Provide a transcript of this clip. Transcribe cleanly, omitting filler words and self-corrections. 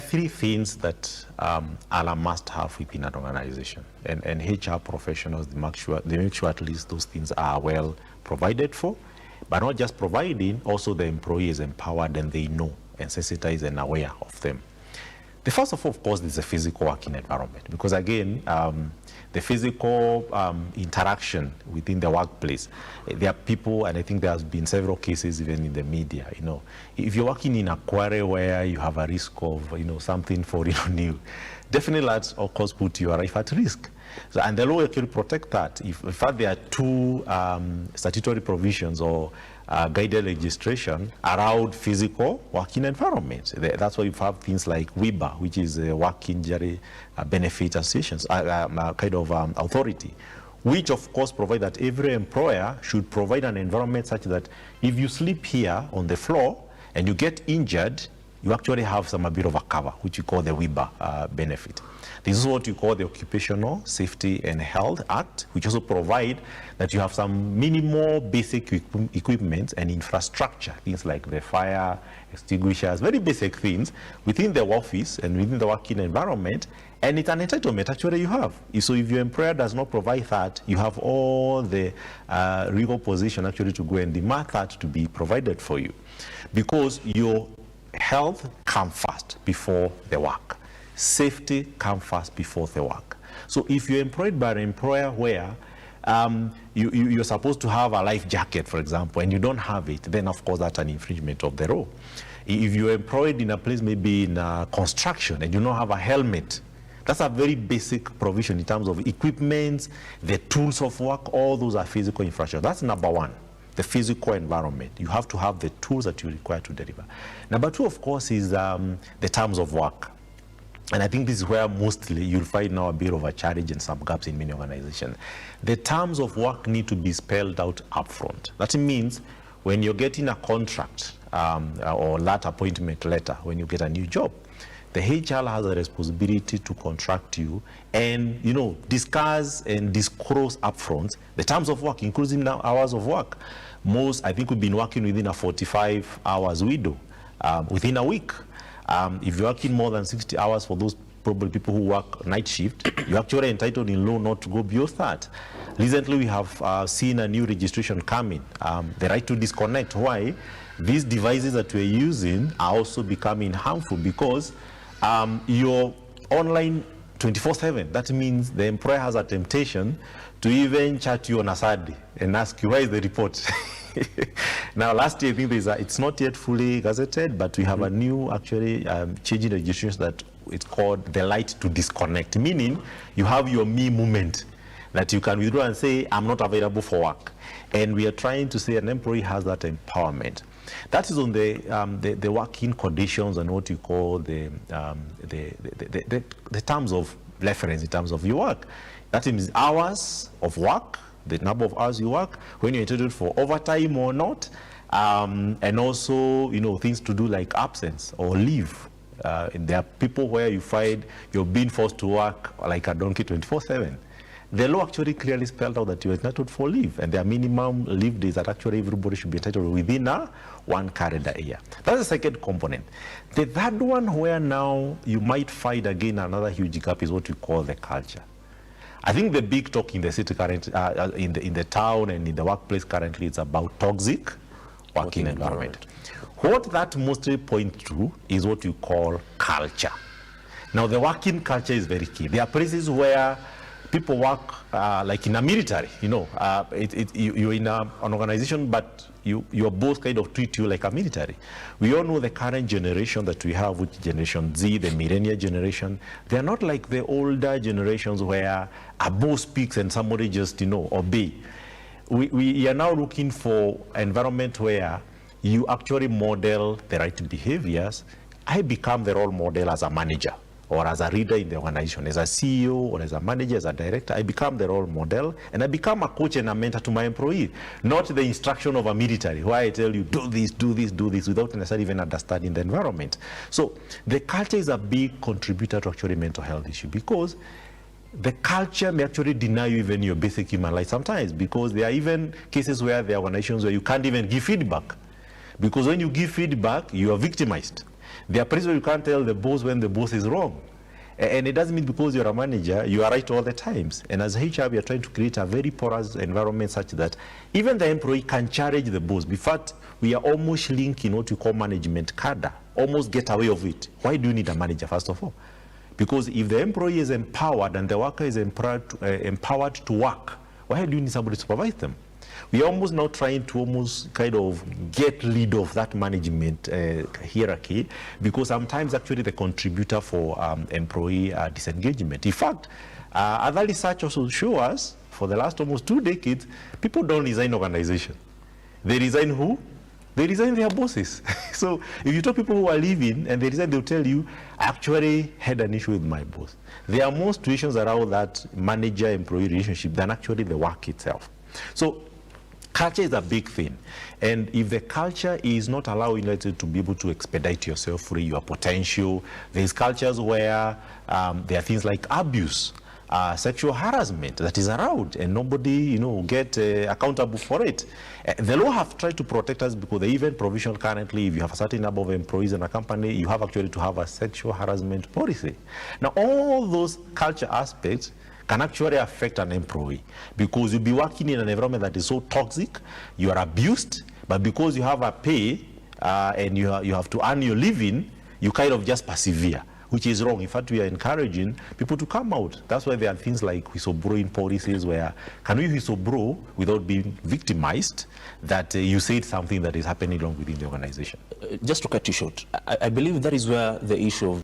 three things that are a must-have within an organization, and HR professionals, they make sure at least those things are well provided for, but not just providing, also the employee is empowered and they know and sensitized and aware of them. The first of course, is the physical working environment, because again, the physical interaction within the workplace, there are people, and I think there has been several cases even in the media, if you're working in a quarry where you have a risk of, something falling on you, definitely that, of course, put your life at risk. So, and the law actually protect that. In fact, there are two statutory provisions or guided legislation around physical working environment. That's why you have things like WIBA, which is a Work Injury Benefit Association, kind of authority, which of course provide that every employer should provide an environment such that if you sleep here on the floor and you get injured, you actually have a bit of a cover, which you call the WIBA benefit. This is what you call the Occupational Safety and Health Act, which also provide that you have some minimal basic equipment and infrastructure, things like the fire extinguishers, very basic things within the office and within the working environment, and it's an entitlement actually you have. So if your employer does not provide that, you have all the legal position actually to go and demand that to be provided for you, because your health comes first before the work. Safety comes first before the work. So if you're employed by an employer where you're supposed to have a life jacket, for example, and you don't have it, then of course that's an infringement of the law. If you're employed in a place, maybe in construction, and you don't have a helmet, that's a very basic provision in terms of equipment, the tools of work, all those are physical infrastructure. That's number one. The physical environment. You have to have the tools that you require to deliver. Number two, of course, is the terms of work. And I think this is where mostly you'll find now a bit of a challenge and some gaps in many organizations. The terms of work need to be spelled out upfront. That means when you're getting a contract or that appointment letter, when you get a new job, the HR has a responsibility to contract you and, discuss and disclose upfront the terms of work, including now hours of work. Most, I think, we've been working within a 45 hours window within a week. If you're working more than 60 hours, for those probably people who work night shift, you're actually entitled in law not to go beyond that. Recently, we have seen a new registration coming, the right to disconnect. Why? These devices that we're using are also becoming harmful because you're online 24/7. That means the employer has a temptation to even chat you on a Saturday and ask you, where is the report? Now, last year, I think it's not yet fully gazetted, but we have a new, actually, changing registration that it's called the right to disconnect, meaning you have your me moment that you can withdraw and say, I'm not available for work. And we are trying to say an employee has that empowerment. That is on the working conditions and what you call the terms of reference in terms of your work. That means hours of work, the number of hours you work, when you're entitled for overtime or not, and also, things to do like absence or leave. And there are people where you find you're being forced to work like a donkey 24/7. The law actually clearly spelled out that you're entitled for leave, and there are minimum leave days that actually everybody should be entitled within one calendar year. That's the second component. The third one, where now you might find again another huge gap, is what we call the culture. I think the big talk in the city currently, in the town and in the workplace currently, is about toxic working environment. What that mostly points to is what you call culture. Now, the working culture is very key. There are places where people work like in a military, you're in an organization, but your boss kind of treat you like a military. We all know the current generation that we have, which Generation Z, the millennial generation, they're not like the older generations where a boss speaks and somebody just, obey. We are now looking for an environment where you actually model the right behaviors. I become the role model as a manager or as a leader in the organization, as a CEO or as a manager, as a director. I become the role model, and I become a coach and a mentor to my employee, not the instruction of a military, where I tell you, do this, do this, do this, without necessarily even understanding the environment. So the culture is a big contributor to actually mental health issue, because the culture may actually deny you even your basic human life sometimes, because there are even cases where there are organizations where you can't even give feedback, because when you give feedback, you are victimized. There are places where you can't tell the boss when the boss is wrong. And it doesn't mean because you're a manager, you are right all the times. And as HR, we are trying to create a very porous environment such that even the employee can challenge the boss. In fact, we are almost linking what we call management cadre, almost get away of it. Why do you need a manager, first of all? Because if the employee is empowered and the worker is empowered to work, why do you need somebody to supervise them? We are almost now trying to almost kind of get rid of that management hierarchy, because sometimes actually the contributor for employee disengagement. In fact, other research also shows us for the last almost 2 decades, people don't resign organization. They resign who? They resign their bosses. So if you talk to people who are leaving and they resign, they'll tell you, I actually had an issue with my boss. There are more situations around that manager-employee relationship than actually the work itself. So culture is a big thing. And if the culture is not allowing you to be able to expedite yourself through your potential, there's cultures where there are things like abuse, sexual harassment that is around, and nobody, get accountable for it. The law have tried to protect us because the even provision currently, if you have a certain number of employees in a company, you have actually to have a sexual harassment policy. Now, all those culture aspects can actually affect an employee, because you'll be working in an environment that is so toxic, you are abused, but because you have a pay and you have to earn your living, you kind of just persevere, which is wrong. In fact, we are encouraging people to come out. That's why there are things like whistleblowing policies where can we whistleblow without being victimized that you said something that is happening wrong within the organization. Just to cut you short, I believe that is where the issue of